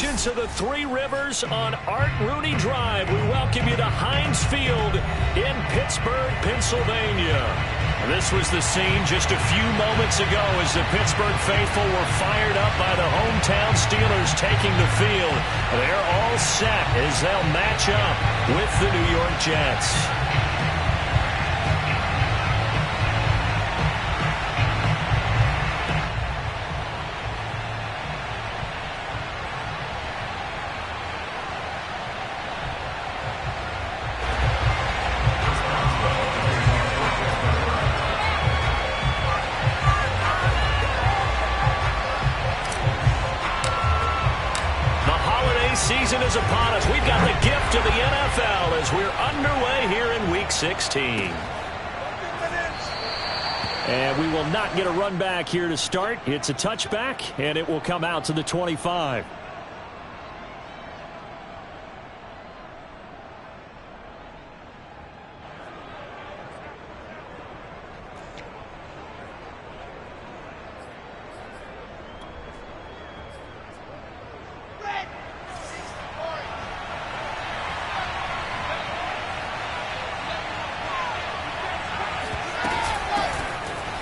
allegiance of the Three Rivers on Art Rooney Drive. We welcome you to Heinz Field in Pittsburgh, Pennsylvania. This was the scene just a few moments ago as the Pittsburgh faithful were fired up by the hometown Steelers taking the field. They're all set as they'll match up with the New York Jets. Season is upon us. We've got the gift of the NFL as we're underway here in Week 16. And we will not get a run back here to start. It's a touchback, and it will come out to the 25.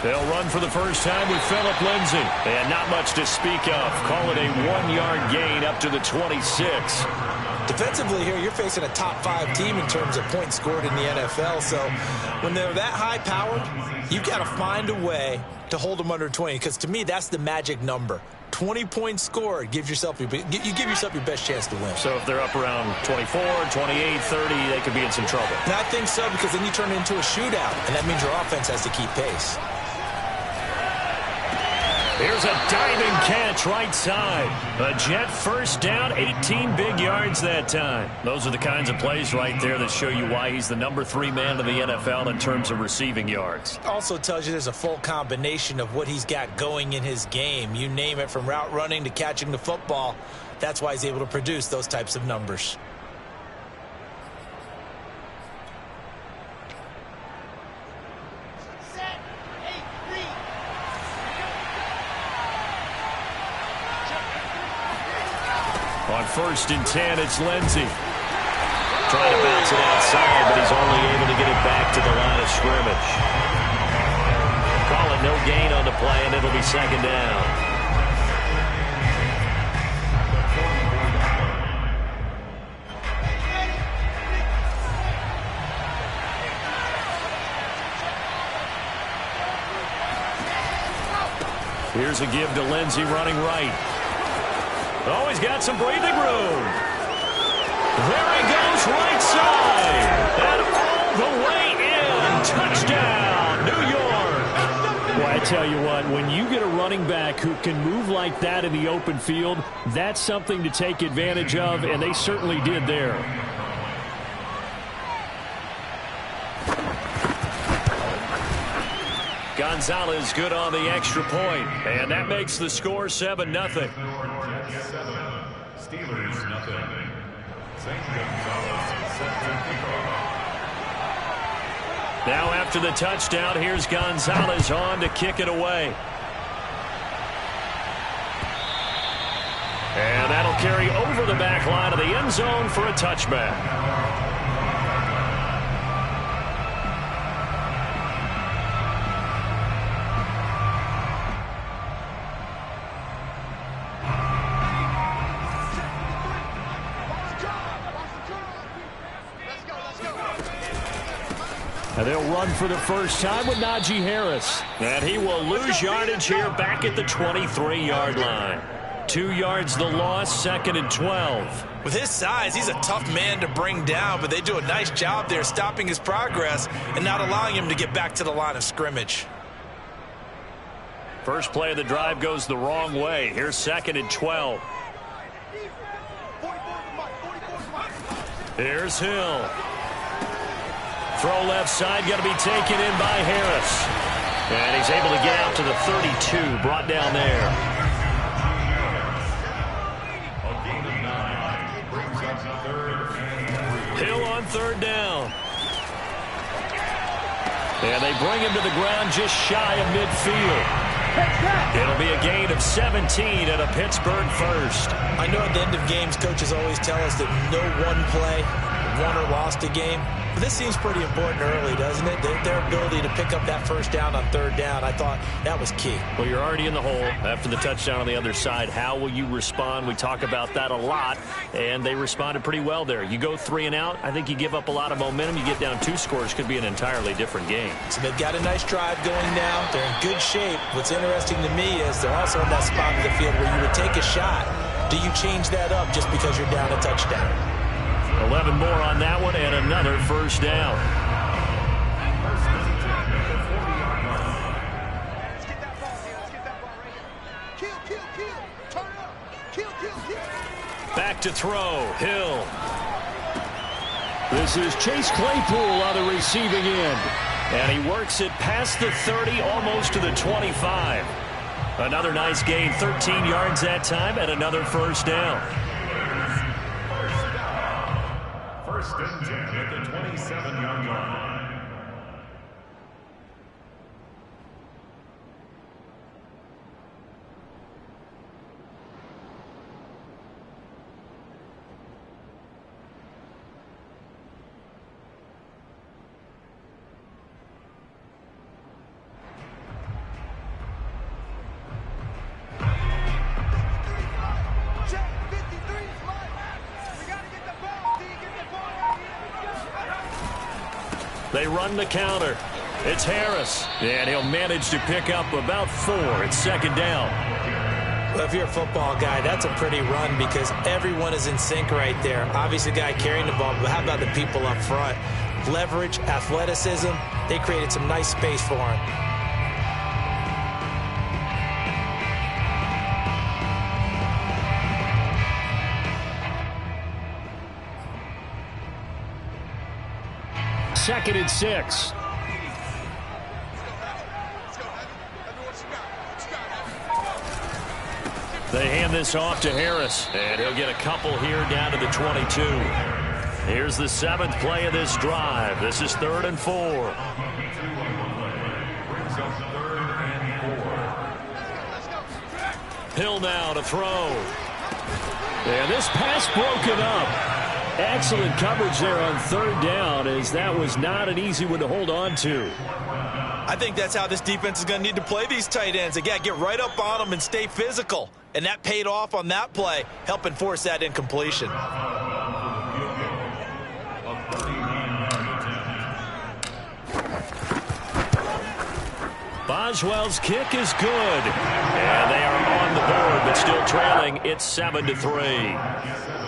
They'll run for the first time with Phillip Lindsay. And not much to speak of. Call it a 1-yard gain up to the 26. Defensively here, you're facing a top-5 team in terms of points scored in the NFL. So when they're that high-powered, you've got to find a way to hold them under 20. Because to me, that's the magic number. 20 points scored, you give yourself your best chance to win. So if they're up around 24, 28, 30, they could be in some trouble. And I think so, because then you turn it into a shootout, and that means your offense has to keep pace. Here's a diving catch right side. A Jet first down, 18 big yards that time. Those are the kinds of plays right there that show you why he's the number 3 man in the NFL in terms of receiving yards. Also tells you there's a full combination of what he's got going in his game. You name it, from route running to catching the football. That's why he's able to produce those types of numbers. On 1st and 10, it's Lindsay. Trying to bounce it outside, but he's only able to get it back to the line of scrimmage. Call it no gain on the play, and it'll be 2nd down. Here's a give to Lindsay running right. Oh, he's got some breathing room. There he goes, right side. And all the way in. Touchdown, New York. Well, I tell you what, when you get a running back who can move like that in the open field, that's something to take advantage of, and they certainly did there. Gonzalez good on the extra point, and that makes the score 7-0. Steelers nothing. St. Gonzalez set to kick off. Now after the touchdown, here's Gonzalez on to kick it away. And that'll carry over the back line of the end zone for a touchback. And they'll run for the first time with Najee Harris. And he will lose yardage here back at the 23-yard line. 2 yards the loss, 2nd and 12. With his size, he's a tough man to bring down, but they do a nice job there stopping his progress and not allowing him to get back to the line of scrimmage. First play of the drive goes the wrong way. Here's 2nd and 12. Here's Hill. Throw left side, going to be taken in by Harris. And he's able to get out to the 32, brought down there. Hill on 3rd down. And they bring him to the ground just shy of midfield. It'll be a gain of 17 and a Pittsburgh first. I know at the end of games, coaches always tell us that no one play won or lost a game. But this seems pretty important early, doesn't it? Their ability to pick up that first down on third down, I thought that was key. Well, you're already in the hole after the touchdown on the other side. How will you respond? We talk about that a lot, and they responded pretty well there. You go 3 and out, I think you give up a lot of momentum. You get down 2 scores, could be an entirely different game. So they've got a nice drive going now. They're in good shape. What's interesting to me is they're also in that spot of the field where you would take a shot. Do you change that up just because you're down a touchdown? 11 more on that one and another first down. Back to throw. Hill. This is Chase Claypool on the receiving end. And he works it past the 30, almost to the 25. Another nice gain, 13 yards that time, and another first down. First and 10 at the 27-yard line. They run the counter. It's Harris. And he'll manage to pick up about 4. It's second down. Well, if you're a football guy, that's a pretty run because everyone is in sync right there. Obviously, the guy carrying the ball, but how about the people up front? Leverage, athleticism, they created some nice space for him. Second and 6. They hand this off to Harris, and he'll get a couple here down to the 22. Here's the 7th play of this drive. This is 3rd and 4. Hill now to throw. And this pass broken up. Excellent coverage there on 3rd down, as that was not an easy one to hold on to. I think that's how this defense is going to need to play these tight ends. Again, get right up on them and stay physical. And that paid off on that play, helping force that incompletion. Boswell's kick is good. And they are on the board, but still trailing. It's 7-3.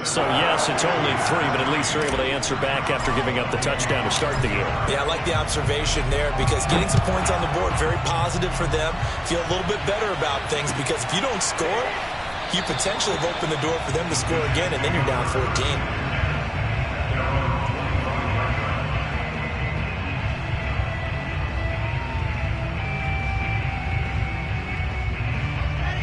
So, yes, it's only 3, but at least they're able to answer back after giving up the touchdown to start the game. Yeah, I like the observation there because getting some points on the board, very positive for them. Feel a little bit better about things because if you don't score, you potentially have opened the door for them to score again, and then you're down 14.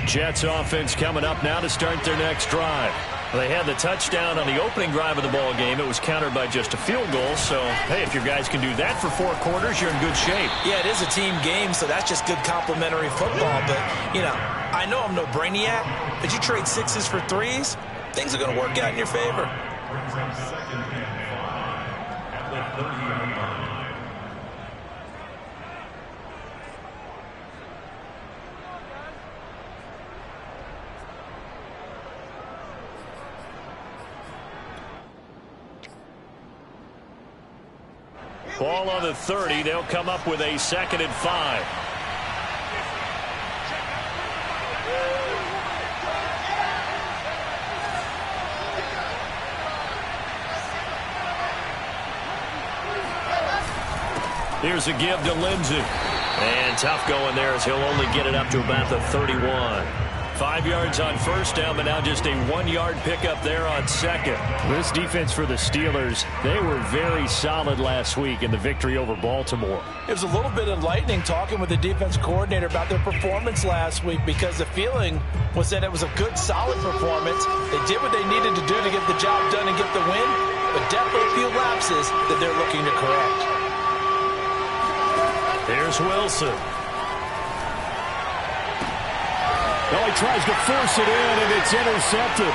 Jets offense coming up now to start their next drive. They had the touchdown on the opening drive of the ball game. It was countered by just a field goal. So, hey, if your guys can do that for 4 quarters, you're in good shape. Yeah, it is a team game, so that's just good complimentary football. But, you know, I know I'm no brainiac, but you trade 6s for 3s, things are going to work out in your favor. Brings up second and 5 at the 30-yard line. Ball on the 30. They'll come up with a 2nd and 5. Here's a give to Lindsey. And tough going there as he'll only get it up to about the 31. 5 yards on first down, but now just a 1-yard pickup there on 2nd. This defense for the Steelers, they were very solid last week in the victory over Baltimore. It was a little bit enlightening talking with the defense coordinator about their performance last week because the feeling was that it was a good, solid performance. They did what they needed to do to get the job done and get the win, but definitely a few lapses that they're looking to correct. Here's Wilson. Oh, he tries to force it in, and it's intercepted.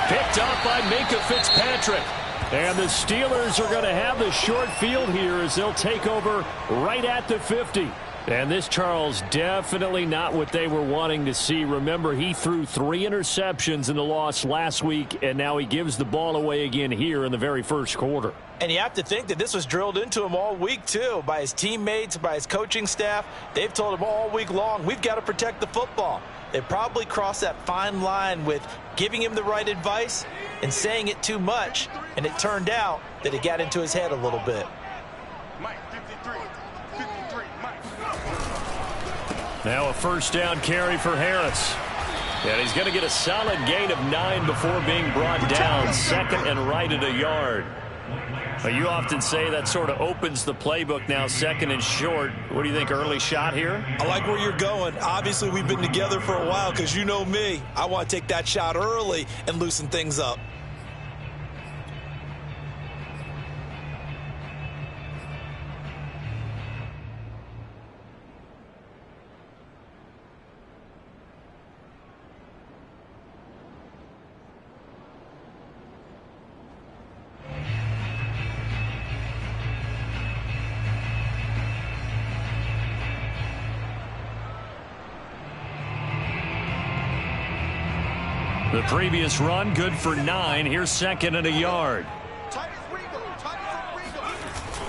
Picked up by Minkah Fitzpatrick. And the Steelers are going to have the short field here as they'll take over right at the 50. And this, Charles, definitely not what they were wanting to see. Remember, he threw 3 interceptions in the loss last week, and now he gives the ball away again here in the very first quarter. And you have to think that this was drilled into him all week, too, by his teammates, by his coaching staff. They've told him all week long, we've got to protect the football. They probably crossed that fine line with giving him the right advice and saying it too much, and it turned out that it got into his head a little bit. Now a first down carry for Harris. And he's going to get a solid gain of 9 before being brought down. Second and right at a yard. But you often say that sort of opens the playbook now, second and short. What do you think, early shot here? I like where you're going. Obviously, we've been together for a while because you know me. I want to take that shot early and loosen things up. The previous run, good for 9. Here's second and a yard.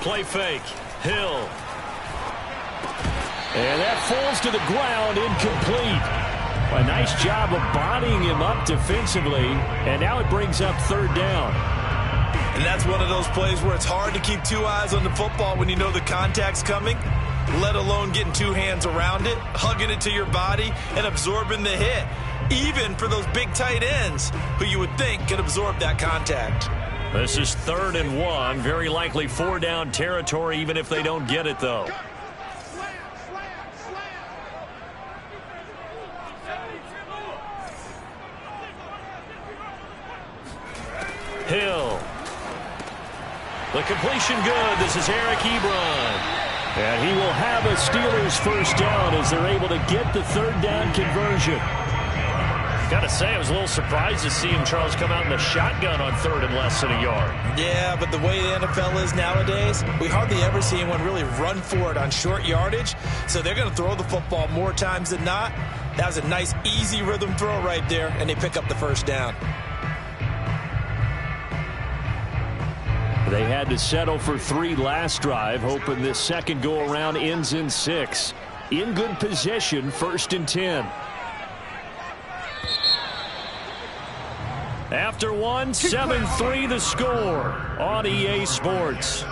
Play fake. Hill. And that falls to the ground, incomplete. A nice job of bodying him up defensively, and now it brings up third down. And that's one of those plays where it's hard to keep 2 eyes on the football when you know the contact's coming, let alone getting 2 hands around it, hugging it to your body, and absorbing the hit. Even for those big tight ends who you would think could absorb that contact. This is 3rd and 1. Very likely 4-down territory, even if they don't get it, though. Hill. The completion good. This is Eric Ebron. And he will have a Steelers first down as they're able to get the third down conversion. Got to say, I was a little surprised to see him, Charles, come out in the shotgun on 3rd and less than a yard. Yeah, but the way the NFL is nowadays, we hardly ever see anyone really run for it on short yardage. So they're going to throw the football more times than not. That was a nice, easy rhythm throw right there, and they pick up the first down. They had to settle for 3 last drive, hoping this second go-around ends in 6. In good position, 1st and 10. After 1, 7-3 the score on EA Sports.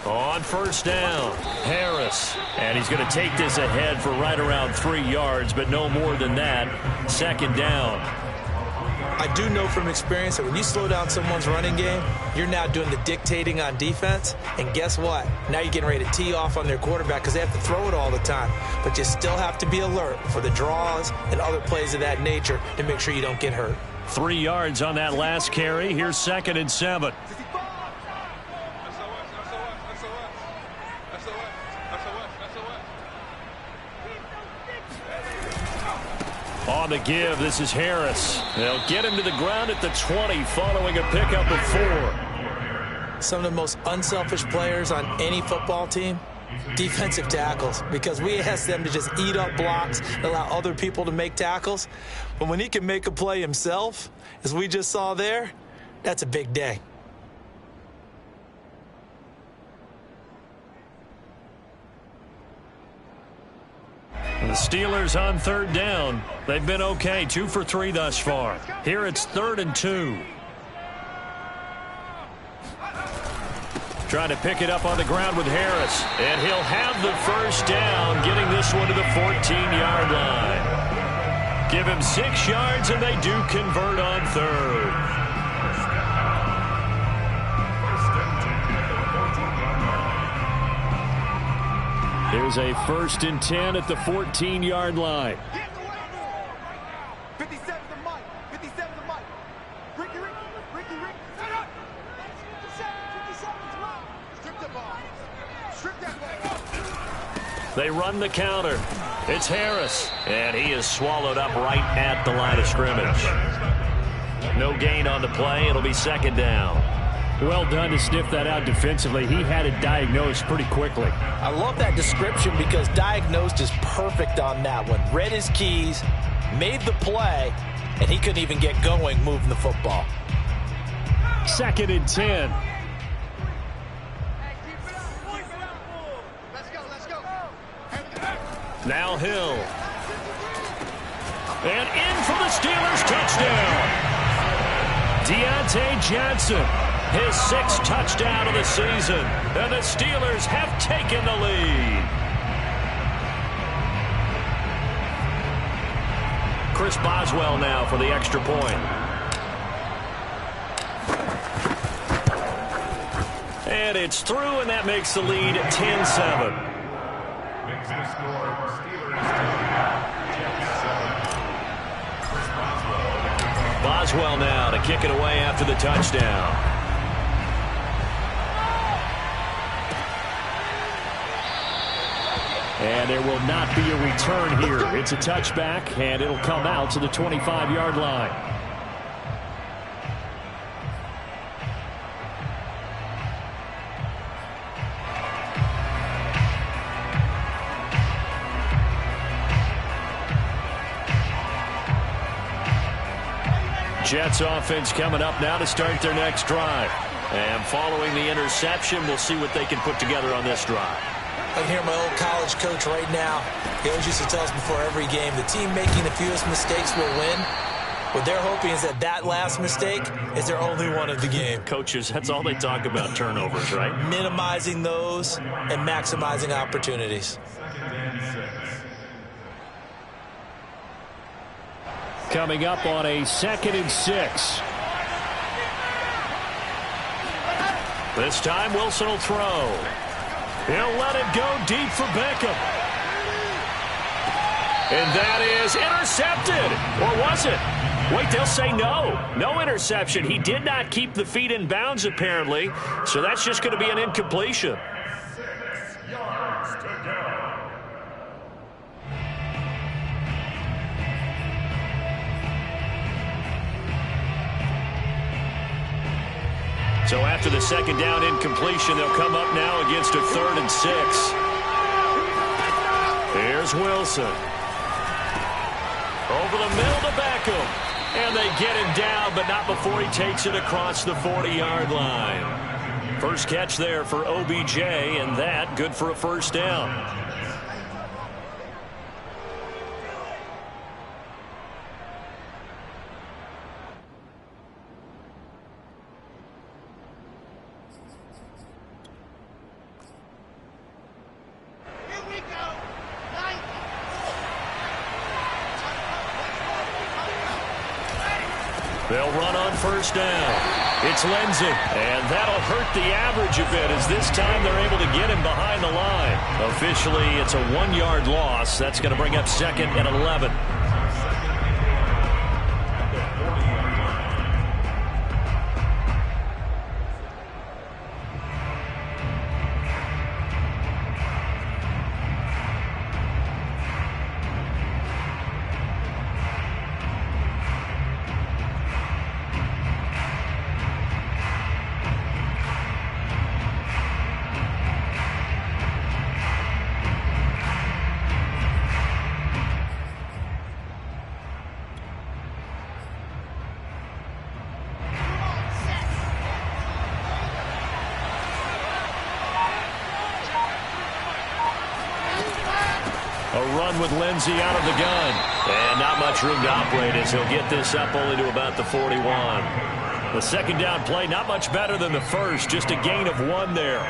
On first down, Harris. And he's going to take this ahead for right around 3 yards, but no more than that. 2nd down. I do know from experience that when you slow down someone's running game, you're now doing the dictating on defense. And guess what? Now you're getting ready to tee off on their quarterback because they have to throw it all the time. But you still have to be alert for the draws and other plays of that nature to make sure you don't get hurt. 3 yards on that last carry. Here's 2nd and 7. On the give, this is Harris. They'll get him to the ground at the 20 following a pickup of 4. Some of the most unselfish players on any football team, defensive tackles, because we ask them to just eat up blocks and allow other people to make tackles. But when he can make a play himself, as we just saw there, that's a big day. The Steelers on 3rd down. They've been okay, 2 for 3 thus far. Here it's 3rd and 2. Trying to pick it up on the ground with Harris. And he'll have the first down, getting this one to the 14-yard line. Give him 6 yards, and they do convert on 3rd. Here's a 1st and 10 at the 14-yard line. 57 to Mike. 57 to Mike. Ricky. Set up. 57 to Mike. Strip the ball. Strip that ball. They run the counter. It's Harris, and he is swallowed up right at the line of scrimmage. No gain on the play. It'll be 2nd down. Well done to sniff that out defensively. He had it diagnosed pretty quickly. I love that description because diagnosed is perfect on that one. Read his keys, made the play, and he couldn't even get going moving the football. 2nd and 10. Now Hill. And in for the Steelers touchdown. Deontay Johnson, his 6th touchdown of the season. And the Steelers have taken the lead. Chris Boswell now for the extra point. And it's through, and that makes the lead 10-7. Boswell now to kick it away after the touchdown. And there will not be a return here. It's a touchback, and it'll come out to the 25-yard line. Jets offense coming up now to start their next drive. And following the interception, we'll see what they can put together on this drive. I can hear my old college coach right now. He always used to tell us before every game, the team making the fewest mistakes will win. What they're hoping is that last mistake is their only one of the game. Coaches, that's all they talk about, turnovers, right? Minimizing those and maximizing opportunities. Coming up on a 2nd and 6. This time Wilson will throw. He'll let it go deep for Beckham. And that is intercepted. Or was it? Wait, they'll say no. No interception. He did not keep the feet in bounds, apparently. So that's just going to be an incompletion. 6 yards to go. So after the 2nd down incompletion, they'll come up now against a 3rd and 6. Here's Wilson. Over the middle to Beckham. And they get him down, but not before he takes it across the 40-yard line. First catch there for OBJ, and that good for a 1st down. They'll run on 1st down. It's Lindsey. And that'll hurt the average a bit as this time they're able to get him behind the line. Officially, it's a 1-yard loss. That's going to bring up 2nd and 11. With Lindsey out of the gun. And not much room to operate as he'll get this up only to about the 41. The 2nd down play, not much better than the first, just a gain of 1 there.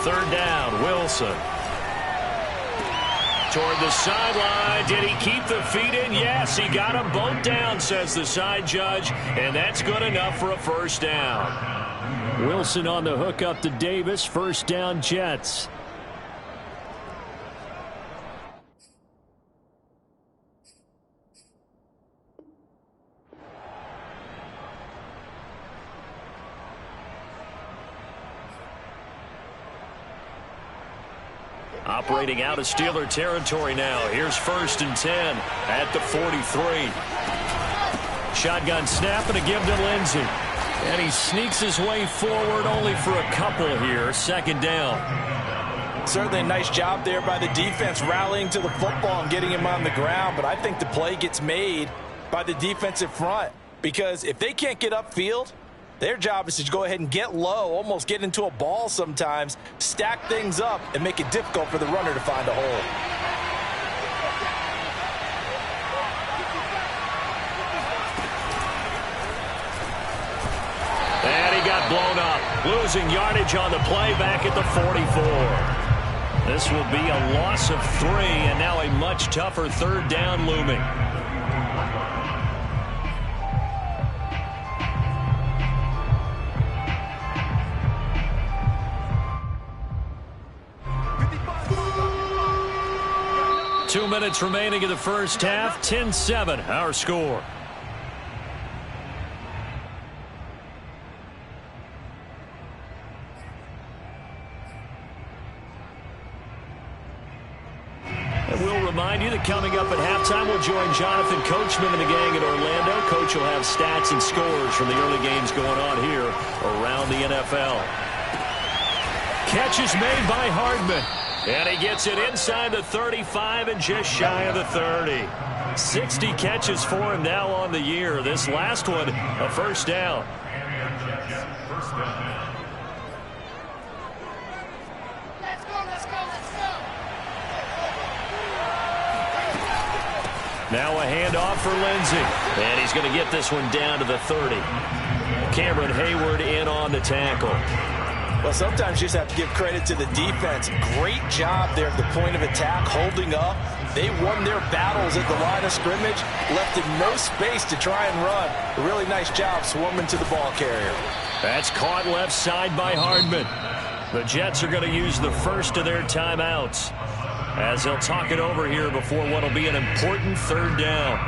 third down. Wilson. Toward the sideline. Did he keep the feet in? Yes, he got them both down, says the side judge. And that's good enough for a first down. Wilson on the hook up to Davis. First down, Jets. Operating out of Steeler territory now. Here's 1st and 10 at the 43. Shotgun snap and a give to Lindsey. And he sneaks his way forward only for a couple here. Second down. Certainly a nice job there by the defense rallying to the football and getting him on the ground. But I think the play gets made by the defensive front. Because if they can't get upfield, their job is to go ahead and get low, almost get into a ball sometimes, stack things up, and make it difficult for the runner to find a hole. And he got blown up, losing yardage on the play back at the 44. This will be a loss of 3, and now a much tougher third down looming. Two minutes remaining in the first half. 10-7, our score. And we'll remind you that coming up at halftime, we'll join Jonathan Coachman and the gang in Orlando. Coach will have stats and scores from the early games going on here around the NFL. Catch is made by Hardman. And he gets it inside the 35 and just shy of the 30. 60 catches for him now on the year. This last one, a first down. First down. Let's go, let's go, let's go. Now a handoff for Lindsey. And he's going to get this one down to the 30. Cameron Hayward in on the tackle. Well, sometimes you just have to give credit to the defense. Great job there at the point of attack, holding up. They won their battles at the line of scrimmage, left in no space to try and run. A really nice job swarming to the ball carrier. That's caught left side by Hardman. The Jets are going to use the first of their timeouts as they'll talk it over here before what will be an important third down.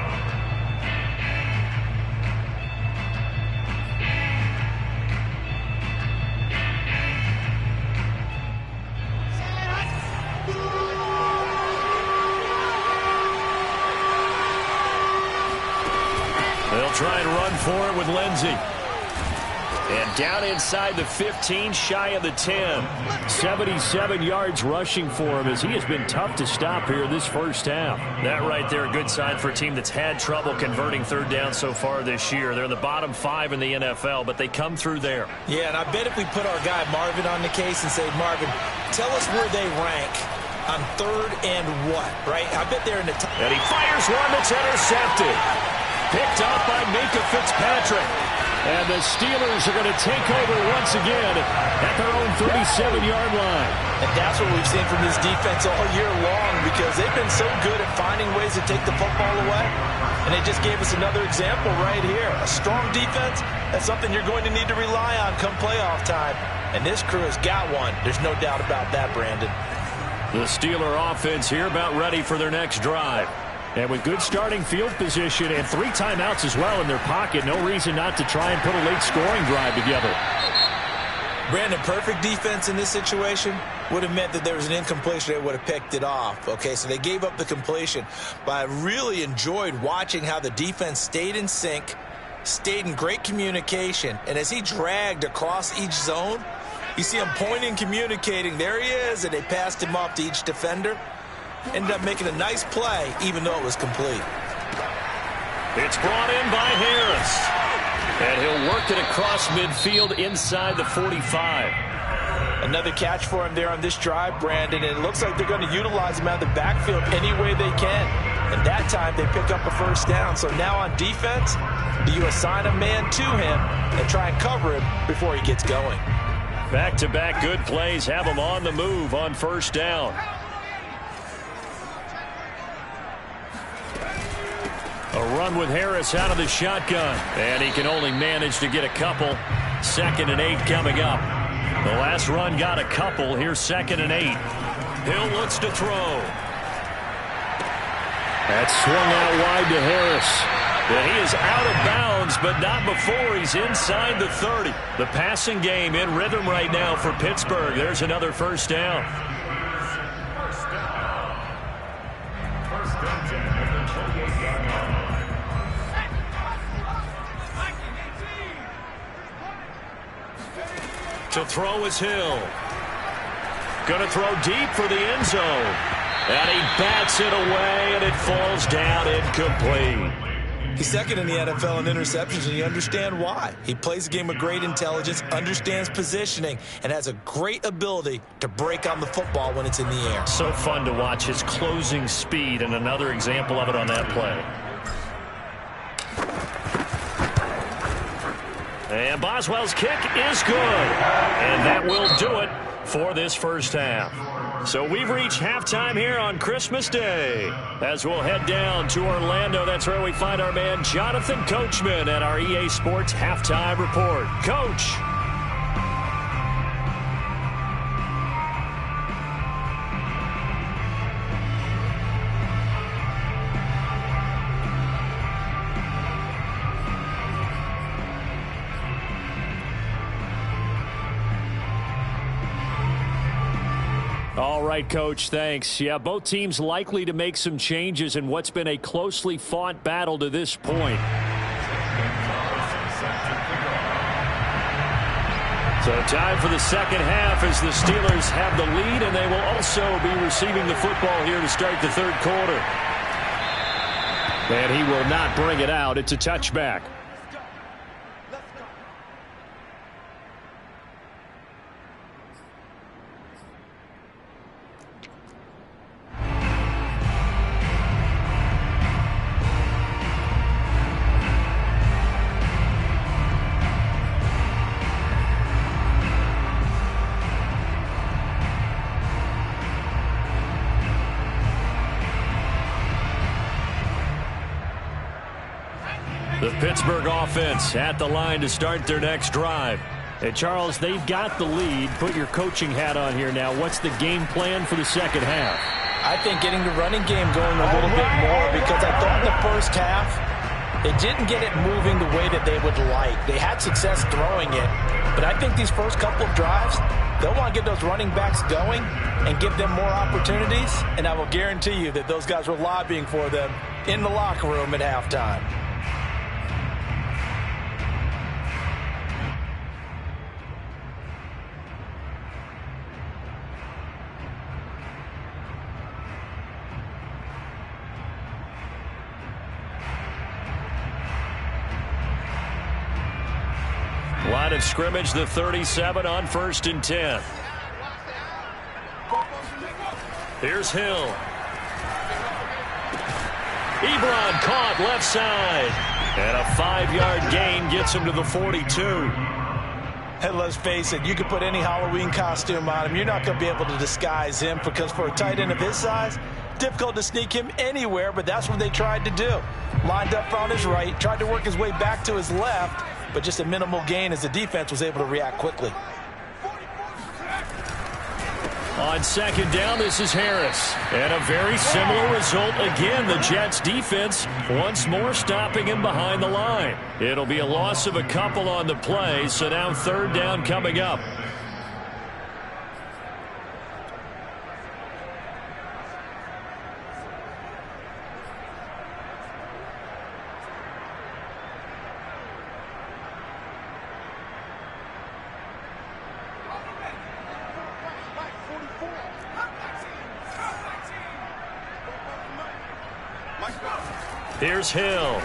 They'll try and run for it with Lindsey. And down inside the 15, shy of the 10. 77 yards rushing for him as he has been tough to stop here this first half. That right there, a good sign for a team that's had trouble converting third down so far this year. They're in the bottom 5 in the NFL, but they come through there. Yeah, and I bet if we put our guy Marvin on the case and say, Marvin, tell us where they rank on third and what, right? I bet they're in the top. And he fires one that's intercepted. Picked up by Minka Fitzpatrick. And the Steelers are going to take over once again at their own 37-yard line. And that's what we've seen from this defense all year long, because they've been so good at finding ways to take the football away. And they just gave us another example right here. A strong defense, that's something you're going to need to rely on come playoff time. And this crew has got one. There's no doubt about that, Brandon. The Steeler offense here about ready for their next drive. And with good starting field position and 3 timeouts as well in their pocket, no reason not to try and put a late scoring drive together. Brandon, perfect defense in this situation would have meant that there was an incompletion. They would have picked it off. Okay, so they gave up the completion. But I really enjoyed watching how the defense stayed in sync, stayed in great communication. And as he dragged across each zone, you see him pointing, communicating. There he is, and they passed him off to each defender. Ended up making a nice play, even though it was complete. It's brought in by Harris. And he'll work it across midfield inside the 45. Another catch for him there on this drive, Brandon. And it looks like they're going to utilize him out of the backfield any way they can. And that time they pick up a first down. So now on defense, do you assign a man to him and try and cover him before he gets going? Back-to-back good plays have them on the move on first down. A run with Harris out of the shotgun. And he can only manage to get a couple. 2nd and 8 coming up. The last run got a couple. Here's 2nd and 8. Hill looks to throw. That's swung out wide to Harris. And he is out of bounds, but not before he's inside the 30. The passing game in rhythm right now for Pittsburgh. There's another first down. First and 10 at the 28-yard line. To throw is Hill. Going to throw deep for the end zone. And he bats it away, and it falls down incomplete. He's second in the NFL in interceptions, and you understand why. He plays a game of great intelligence, understands positioning, and has a great ability to break on the football when it's in the air. So fun to watch his closing speed, and another example of it on that play. And Boswell's kick is good. And that will do it for this first half. So we've reached halftime here on Christmas Day. As we'll head down to Orlando, that's where we find our man Jonathan Coachman at our EA Sports Halftime Report. Coach. All right, Coach, thanks. Yeah, both teams likely to make some changes in what's been a closely fought battle to this point. So time for the second half as the Steelers have the lead, and they will also be receiving the football here to start the third quarter. And he will not bring it out. It's a touchback. The Pittsburgh offense at the line to start their next drive. Hey, Charles, they've got the lead. Put your coaching hat on here now. What's the game plan for the second half? I think getting the running game going a little bit more, because I thought in the first half they didn't get it moving the way that they would like. They had success throwing it, but I think these first couple of drives, they'll want to get those running backs going and give them more opportunities, and I will guarantee you that those guys were lobbying for them in the locker room at halftime. Line of scrimmage, the 37 on 1st and 10. Here's Hill. Ebron caught left side. And a 5-yard gain gets him to the 42. And let's face it, you could put any Halloween costume on him. You're not going to be able to disguise him, because for a tight end of his size, difficult to sneak him anywhere, but that's what they tried to do. Lined up on his right, tried to work his way back to his left, but just a minimal gain as the defense was able to react quickly. On second down, this is Harris. And a very similar result again. The Jets defense once more stopping him behind the line. It'll be a loss of a couple on the play, so now third down coming up. Here's Hill.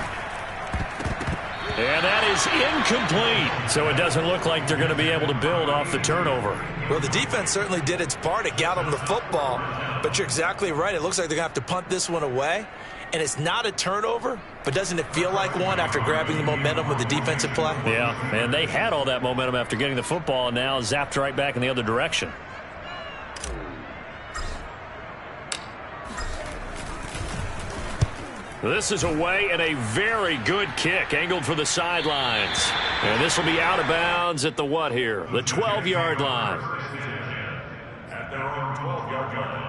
And that is incomplete. So it doesn't look like they're going to be able to build off the turnover. Well, the defense certainly did its part. It got them the football. But you're exactly right. It looks like they're going to have to punt this one away. and it's not a turnover, but doesn't it feel like one after grabbing the momentum with the defensive play? Yeah, and they had all that momentum after getting the football and now zapped right back in the other direction. This is away and a very good kick angled for the sidelines. And this will be out of bounds at the what here? The 12-yard line. At their own 12-yard line.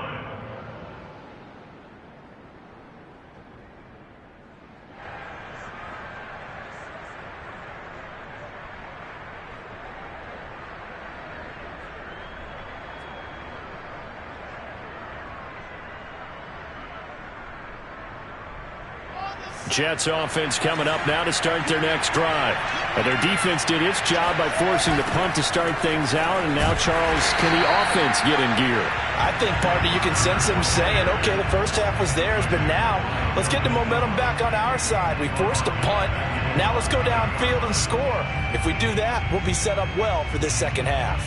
Jets offense coming up now to start their next drive. And their defense did its job by forcing the punt to start things out. And now, Charles, can the offense get in gear? I think, partner, you can sense them saying, okay, the first half was theirs, but now let's get the momentum back on our side. We forced a punt. Now let's go downfield and score. If we do that, we'll be set up well for this second half.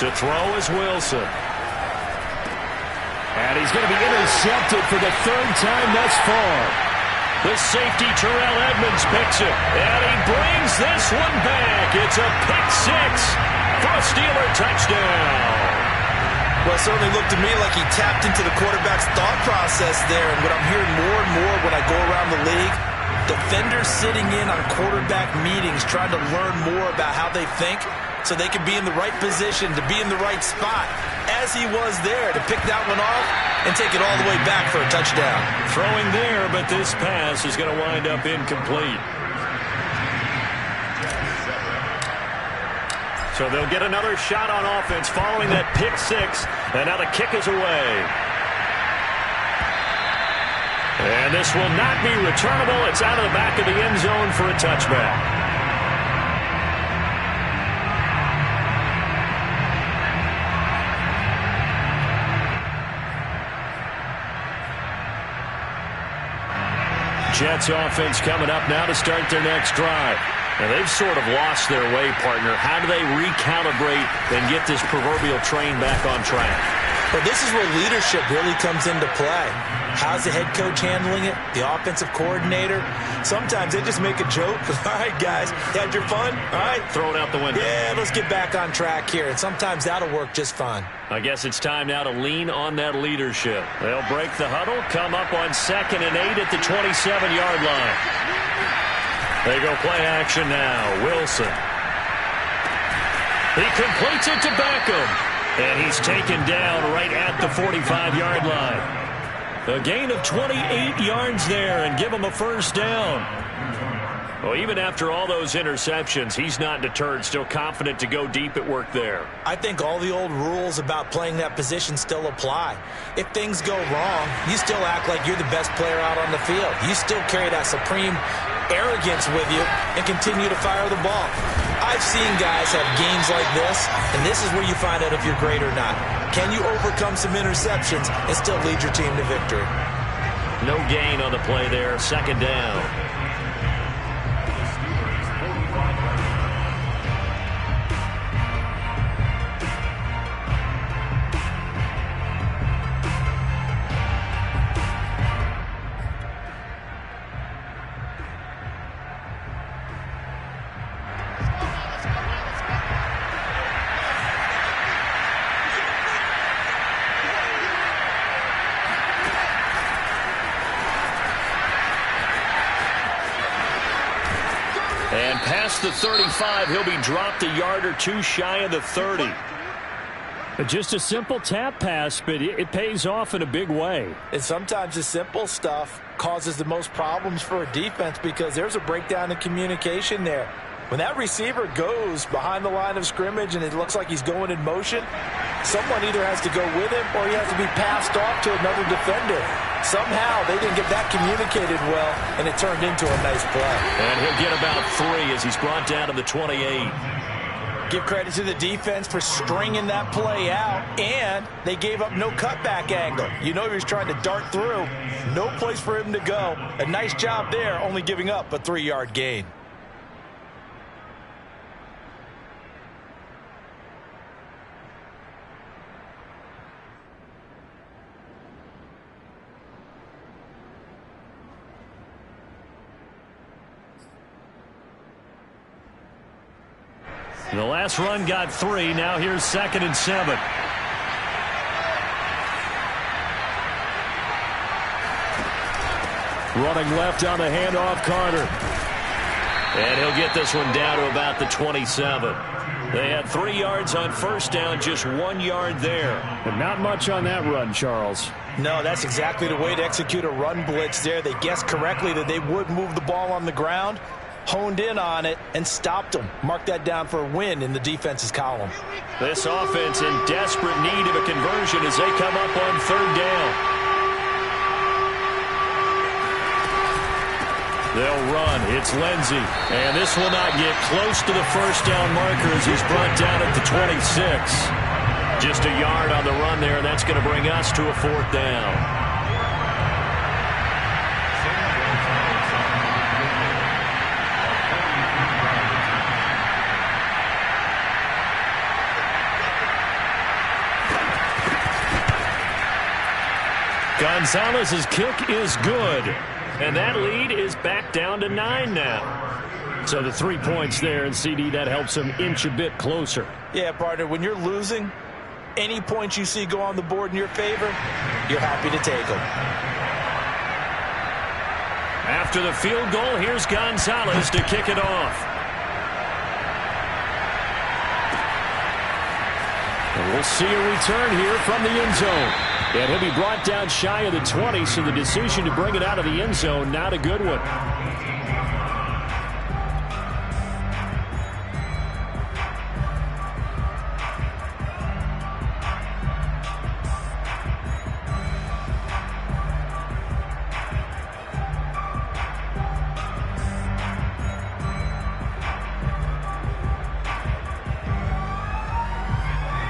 To throw is Wilson. And he's going to be intercepted for the third time thus far. The safety, Terrell Edmonds, picks it. And he brings this one back. It's a pick six for a Steeler touchdown. Well, it certainly looked to me like he tapped into the quarterback's thought process there. And what I'm hearing more and more when I go around the league, defenders sitting in on quarterback meetings trying to learn more about how they think so they can be in the right position, to be in the right spot, as he was there to pick that one off and take it all the way back for a touchdown. Throwing there, but this pass is going to wind up incomplete. So they'll get another shot on offense following that pick six, and now the kick is away. And this will not be returnable. It's out of the back of the end zone for a touchback. Jets offense coming up now to start their next drive. Now, they've sort of lost their way, partner. How do they recalibrate and get this proverbial train back on track? Well, this is where leadership really comes into play. How's the head coach handling it? The offensive coordinator? Sometimes they just make a joke. All right, guys, you had your fun? All right. Throw it out the window. Yeah, let's get back on track here. And sometimes that'll work just fine. I guess it's time now to lean on that leadership. They'll break the huddle, come up on 2nd and 8 at the 27-yard line. They go play action now. Wilson. He completes it to Beckham. And he's taken down right at the 45-yard line. A gain of 28 yards there and give him a first down. Well, even after all those interceptions, he's not deterred, still confident to go deep at work there. I think all the old rules about playing that position still apply. If things go wrong, you still act like you're the best player out on the field. You still carry that supreme arrogance with you and continue to fire the ball. I've seen guys have games like this, and this is where you find out if you're great or not. Can you overcome some interceptions and still lead your team to victory? No gain on the play there. 2nd down. And past the 35, he'll be dropped a yard or two shy of the 30. Just a simple tap pass, but it pays off in a big way. And sometimes the simple stuff causes the most problems for a defense because there's a breakdown in communication there. When that receiver goes behind the line of scrimmage and it looks like he's going in motion, someone either has to go with him or he has to be passed off to another defender. Somehow they didn't get that communicated well, and it turned into a nice play. And he'll get about 3 as he's brought down to the 28. Give credit to the defense for stringing that play out, and they gave up no cutback angle. You know he was trying to dart through. No place for him to go. A nice job there, only giving up a 3-yard gain. The last run got 3. Now here's 2nd and 7. Running left on the handoff, Carter. And he'll get this one down to about the 27. They had 3 yards on first down, just 1 yard there. And not much on that run, Charles. No, that's exactly the way to execute a run blitz there. They guessed correctly that they would move the ball on the ground, honed in on it, and stopped them. Mark that down for a win in the defense's column. This offense in desperate need of a conversion as they come up on 3rd down. They'll run. It's Lindsey. And this will not get close to the first down marker as he's brought down at the 26. Just a yard on the run there, and that's going to bring us to a 4th down. Gonzalez's kick is good. And that lead is back down to 9 now. So the 3 points there, and CD, that helps him inch a bit closer. Yeah, partner, when you're losing, any points you see go on the board in your favor, you're happy to take them. After the field goal, here's Gonzalez to kick it off. And we'll see a return here from the end zone. And he'll be brought down shy of the 20, so the decision to bring it out of the end zone, not a good one.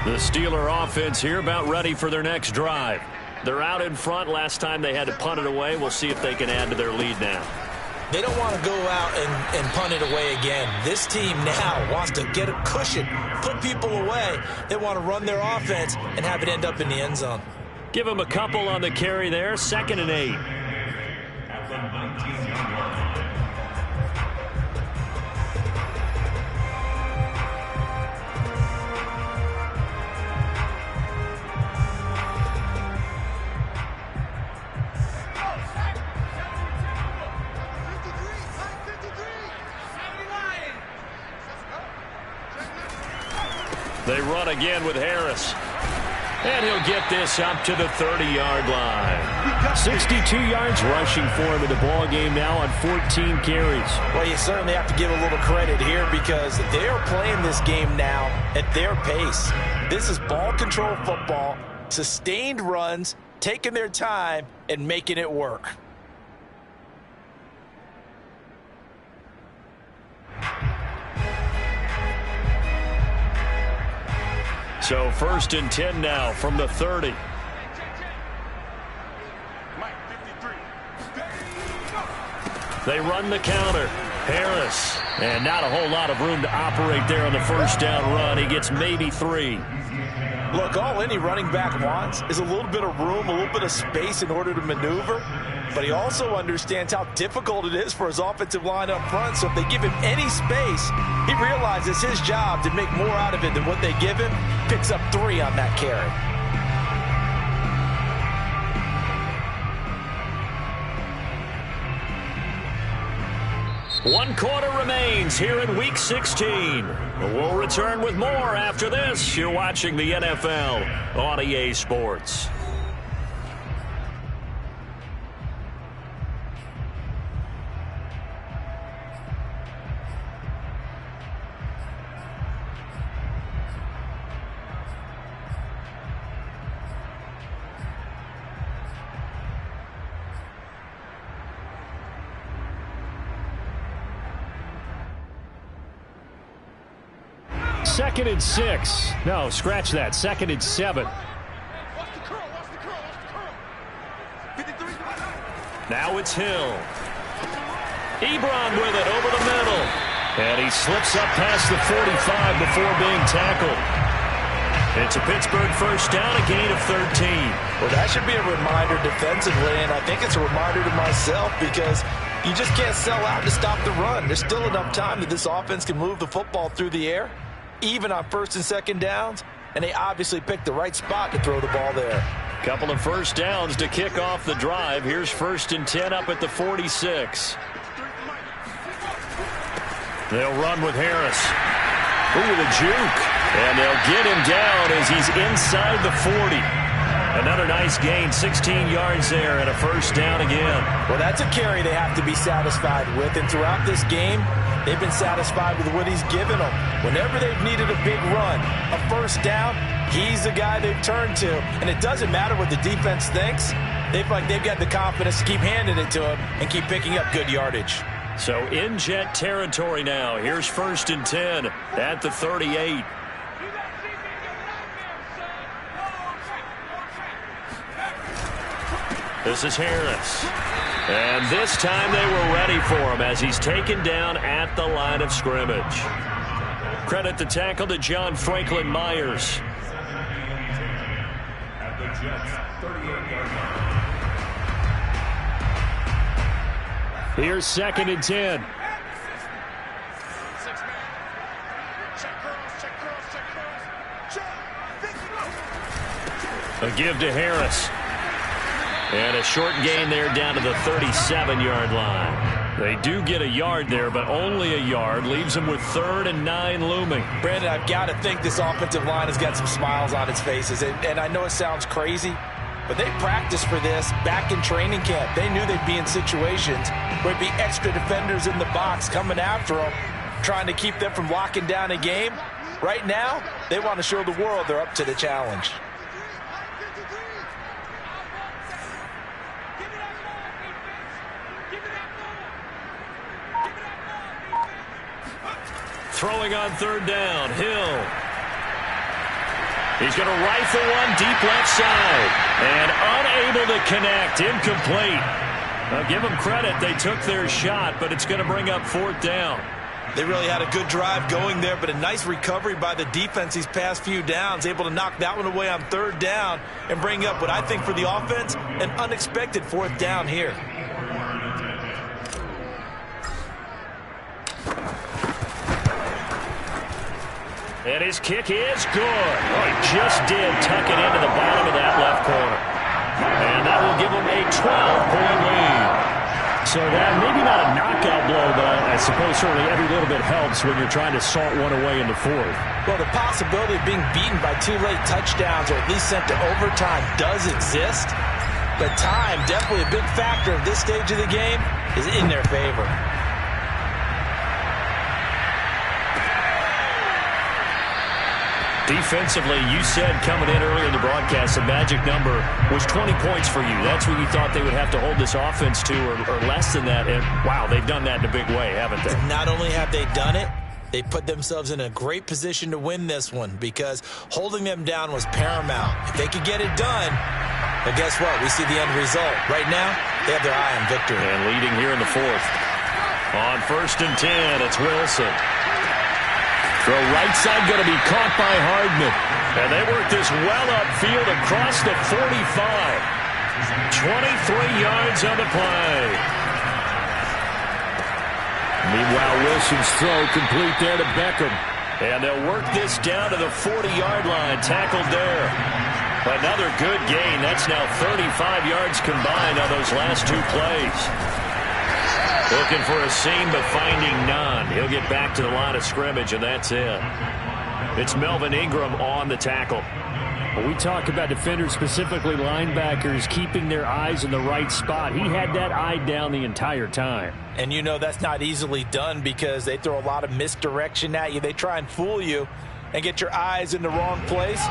The Steeler offense here about ready for their next drive. They're out in front. Last time they had to punt it away. We'll see if they can add to their lead now. They don't want to go out and punt it away again. This team now wants to get a cushion, put people away. They want to run their offense and have it end up in the end zone. Give them a couple on the carry there. 2nd and 8. At the 19-yard line. They run again with Harris. And he'll get this up to the 30-yard line. 62 yards rushing for him in the ball game now on 14 carries. Well, you certainly have to give a little credit here because they are playing this game now at their pace. This is ball control football, sustained runs, taking their time, and making it work. So 1st and 10 now from the 30. They run the counter. Harris. And not a whole lot of room to operate there on the first down run. He gets maybe 3. Look, all any running back wants is a little bit of room, a little bit of space in order to maneuver. But he also understands how difficult it is for his offensive line up front. So if they give him any space, he realizes his job to make more out of it than what they give him. Picks up 3 on that carry. One quarter remains here in Week 16. We'll return with more after this. You're watching the NFL on EA Sports. 2nd and 6. No, scratch that. 2nd and 7. Now it's Hill. Ebron with it over the middle. And he slips up past the 45 before being tackled. It's a Pittsburgh first down, a gain of 13. Well, that should be a reminder defensively, and I think it's a reminder to myself because you just can't sell out to stop the run. There's still enough time that this offense can move the football through the air, even on 1st and 2nd downs, and they obviously picked the right spot to throw the ball there. Couple of first downs to kick off the drive. Here's 1st and 10 up at the 46. They'll run with Harris. Ooh, the juke. And they'll get him down as he's inside the 40. Another nice gain, 16 yards there, and a first down again. Well, that's a carry they have to be satisfied with, and throughout this game, they've been satisfied with what he's given them. Whenever they've needed a big run, a first down, he's the guy they've turned to. And it doesn't matter what the defense thinks. They feel like they've got the confidence to keep handing it to him and keep picking up good yardage. So in jet territory now. Here's 1st and 10 at the 38. This is Harris. And this time they were ready for him as he's taken down at the line of scrimmage. Credit the tackle to John Franklin Myers. At the Jets, 38-yard line. Here's 2nd and 10. A give to Harris. And a short gain there down to the 37-yard line. They do get a yard there, but only a yard. Leaves them with 3rd and 9 looming. Brandon, I've got to think this offensive line has got some smiles on its faces. And I know it sounds crazy, but they practiced for this back in training camp. They knew they'd be in situations where it'd be extra defenders in the box coming after them, trying to keep them from locking down a game. Right now, they want to show the world they're up to the challenge. Throwing on 3rd down, Hill. He's going to rifle one deep left side. And unable to connect, incomplete. Now give them credit, they took their shot, but it's going to bring up 4th down. They really had a good drive going there, but a nice recovery by the defense these past few downs, able to knock that one away on 3rd down and bring up what I think for the offense, an unexpected 4th down here. And his kick is good. Oh, he just did tuck it into the bottom of that left corner. And that will give him a 12-point lead. So that maybe not a knockout blow, but I suppose certainly every little bit helps when you're trying to salt one away in the 4th. Well, the possibility of being beaten by 2 late touchdowns or at least sent to overtime does exist. But time, definitely a big factor at this stage of the game, is in their favor. Defensively, you said coming in earlier in the broadcast, the magic number was 20 points for you. That's what you thought they would have to hold this offense to, or less than that. And, wow, they've done that in a big way, haven't they? Not only have they done it, they put themselves in a great position to win this one because holding them down was paramount. If they could get it done, well, guess what? We see the end result. Right now, they have their eye on victory. And leading here in the 4th. On 1st and 10, it's Wilson. Throw right side going to be caught by Hardman. And they work this well upfield across the 45. 23 yards on the play. Meanwhile, Wilson's throw complete there to Beckham. And they'll work this down to the 40-yard line. Tackled there. Another good gain. That's now 35 yards combined on those last 2 plays. Looking for a seam, but finding none. He'll get back to the line of scrimmage, and that's it. It's Melvin Ingram on the tackle. When we talk about defenders, specifically linebackers, keeping their eyes in the right spot, he had that eye down the entire time. And you know that's not easily done because they throw a lot of misdirection at you. They try and fool you and get your eyes in the wrong place.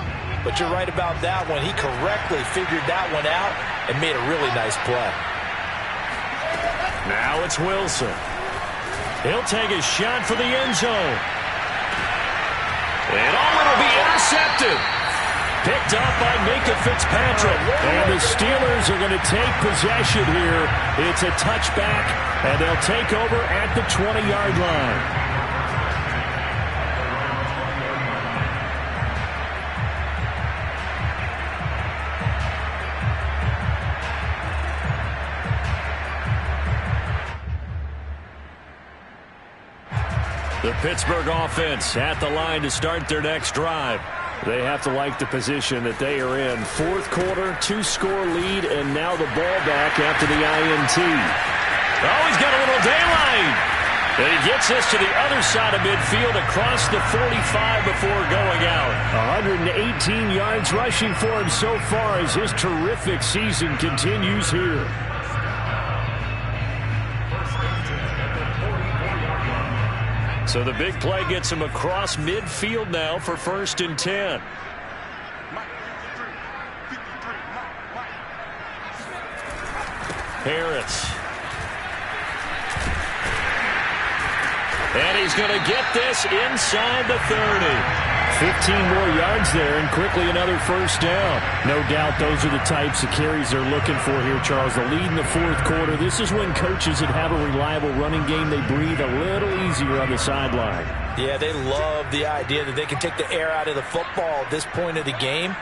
But you're right about that one. He correctly figured that one out and made a really nice play. Now it's Wilson. He'll take a shot for the end zone. intercepted. Picked up by Minka Fitzpatrick. And the Steelers are going to take possession here. It's a touchback, and they'll take over at the 20-yard line. The Pittsburgh offense at the line to start their next drive. They have to like the position that they are in. Fourth quarter, 2-score lead, and now the ball back after the INT. Oh, he's got a little daylight. And he gets this to the other side of midfield across the 45 before going out. 118 yards rushing for him so far as his terrific season continues here. So the big play gets him across midfield now for 1st and 10. Harris. And he's going to get this inside the 30. 15 more yards there, and quickly another first down. No doubt those are the types of carries they're looking for here, Charles. The lead in the fourth quarter. This is when coaches that have a reliable running game, they breathe a little easier on the sideline. Yeah, they love the idea that they can take the air out of the football at this point of the game.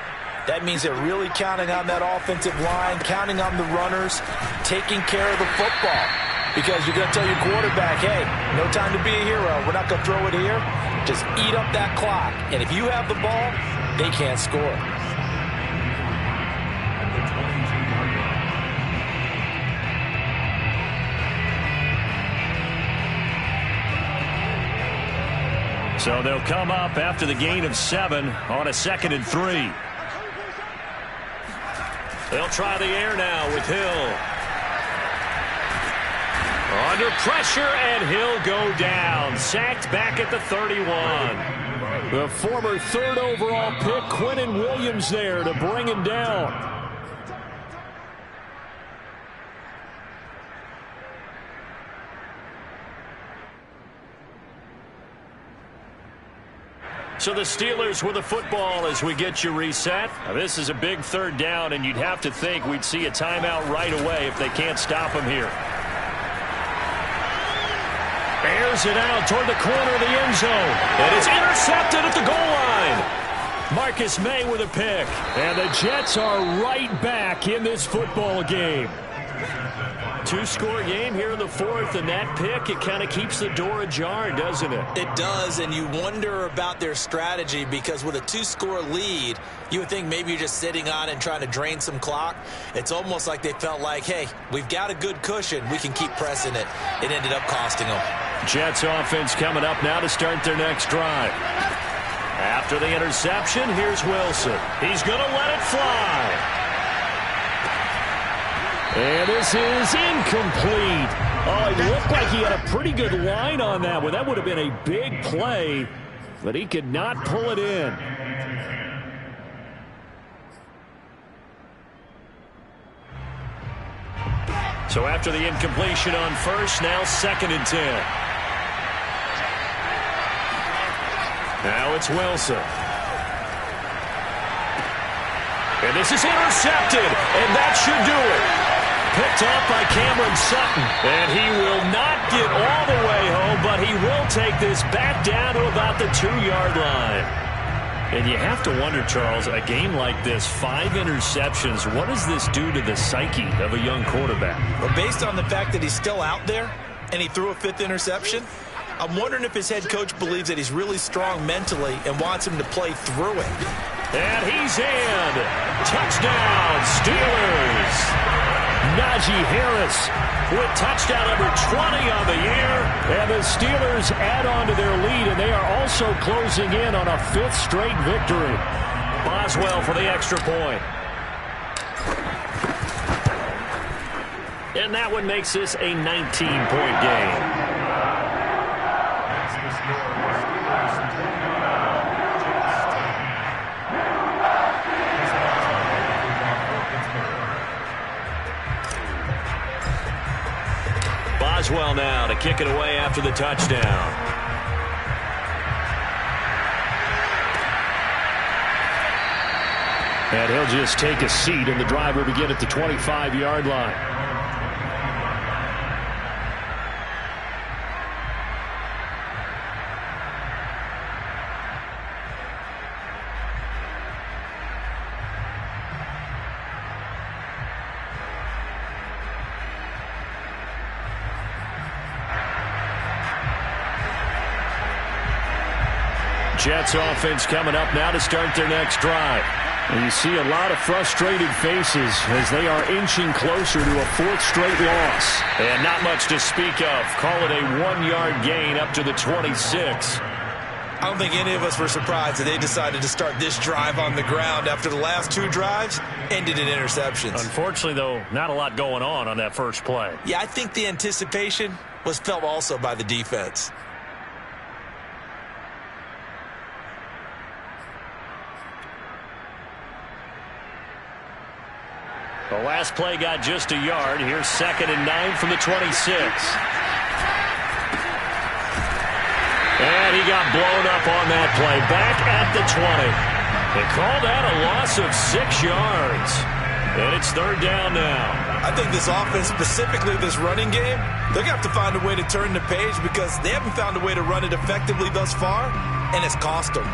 That means they're really counting on that offensive line, counting on the runners, taking care of the football. Because you're going to tell your quarterback, hey, no time to be a hero. We're not going to throw it here. Just eat up that clock. And if you have the ball, they can't score. So they'll come up after the gain of 7 on a 2nd and 3. They'll try the air now with Hill. Under pressure, and he'll go down. Sacked back at the 31. The former 3rd overall pick, Quinnen Williams, there to bring him down. So the Steelers with the football as we get you reset. Now this is a big 3rd down, and you'd have to think we'd see a timeout right away if they can't stop him here. Airs it out toward the corner of the end zone. And it's intercepted at the goal line. Marcus May with a pick. And the Jets are right back in this football game. 2-score game here in the 4th, and that pick, it kind of keeps the door ajar, doesn't it? It does, and you wonder about their strategy because with a 2-score lead, you would think maybe you're just sitting on it and trying to drain some clock. It's almost like they felt like, hey, we've got a good cushion. We can keep pressing it. It ended up costing them. Jets offense coming up now to start their next drive. After the interception, here's Wilson. He's going to let it fly. And this is incomplete. Oh, it looked like he had a pretty good line on that one. That would have been a big play, but he could not pull it in. So after the incompletion on 1st, now 2nd and 10. Now it's Wilson. And this is intercepted, and that should do it. Picked off by Cameron Sutton. And he will not get all the way home, but he will take this back down to about the 2-yard line. And you have to wonder, Charles, a game like this, 5 interceptions, what does this do to the psyche of a young quarterback? Well, based on the fact that he's still out there and he threw a 5th interception, I'm wondering if his head coach believes that he's really strong mentally and wants him to play through it. And he's in. Touchdown, Steelers. Najee Harris with touchdown number 20 on the year. And the Steelers add on to their lead, and they are also closing in on a 5th straight victory. Boswell for the extra point. And that one makes this a 19-point game. Boswell now to kick it away after the touchdown. And he'll just take a seat, and the drive will begin at the 25-yard line. Jets offense coming up now to start their next drive. And you see a lot of frustrated faces as they are inching closer to a fourth straight loss. And not much to speak of. Call it a 1-yard gain up to the 26. I don't think any of us were surprised that they decided to start this drive on the ground after the last 2 drives ended in interceptions. Unfortunately, though, not a lot going on that first play. Yeah, I think the anticipation was felt also by the defense. The last play got just a yard. Here's 2nd and 9 from the 26. And he got blown up on that play. Back at the 20. They call that a loss of 6 yards. And it's 3rd down now. I think this offense, specifically this running game, they're going to have to find a way to turn the page because they haven't found a way to run it effectively thus far, and it's cost them.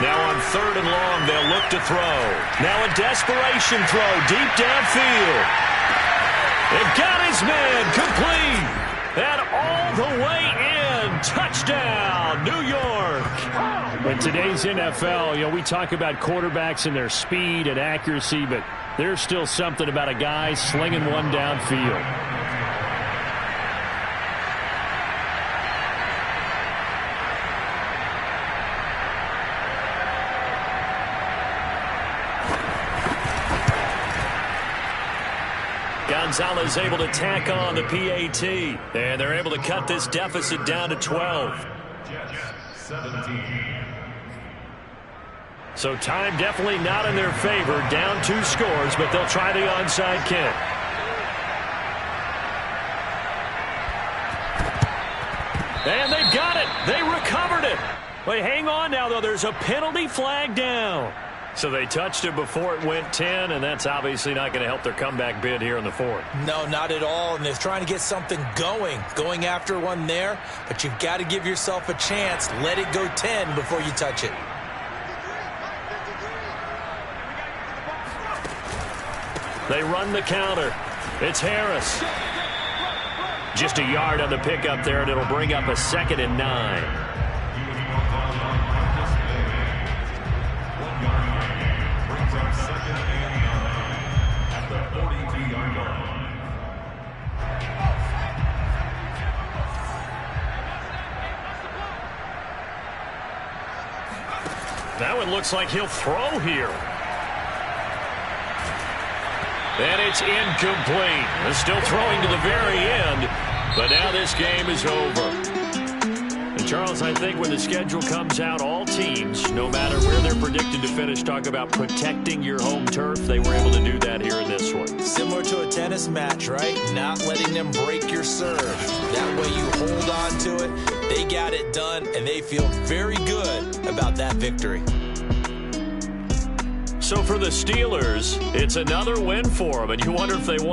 Now on 3rd and long, they'll look to throw. Now a desperation throw deep downfield. They've got his man complete. And all the way in. Touchdown, New York. In today's NFL, we talk about quarterbacks and their speed and accuracy, but there's still something about a guy slinging one downfield. Gonzalez able to tack on the PAT. And they're able to cut this deficit down to 12. Jets 17. So time definitely not in their favor. Down 2 scores, but they'll try the onside kick. And they've got it. They recovered it. Wait, hang on now, though. There's a penalty flag down. So they touched it before it went 10, and that's obviously not going to help their comeback bid here in the 4th. No, not at all, and they're trying to get something going after one there, but you've got to give yourself a chance. Let it go 10 before you touch it. They run the counter. It's Harris. Just a yard on the pickup there, and it'll bring up a 2nd and 9. That one looks like he'll throw here. And it's incomplete. They're still throwing to the very end, but now this game is over. And Charles, I think when the schedule comes out, all teams, no matter where they're predicted to finish, talk about protecting your home turf. They were able to do that here in this one. Similar to a tennis match, right? Not letting them break your serve. That way you hold on to it. They got it done, and they feel very good about that victory. So for the Steelers, it's another win for them, and you wonder if they want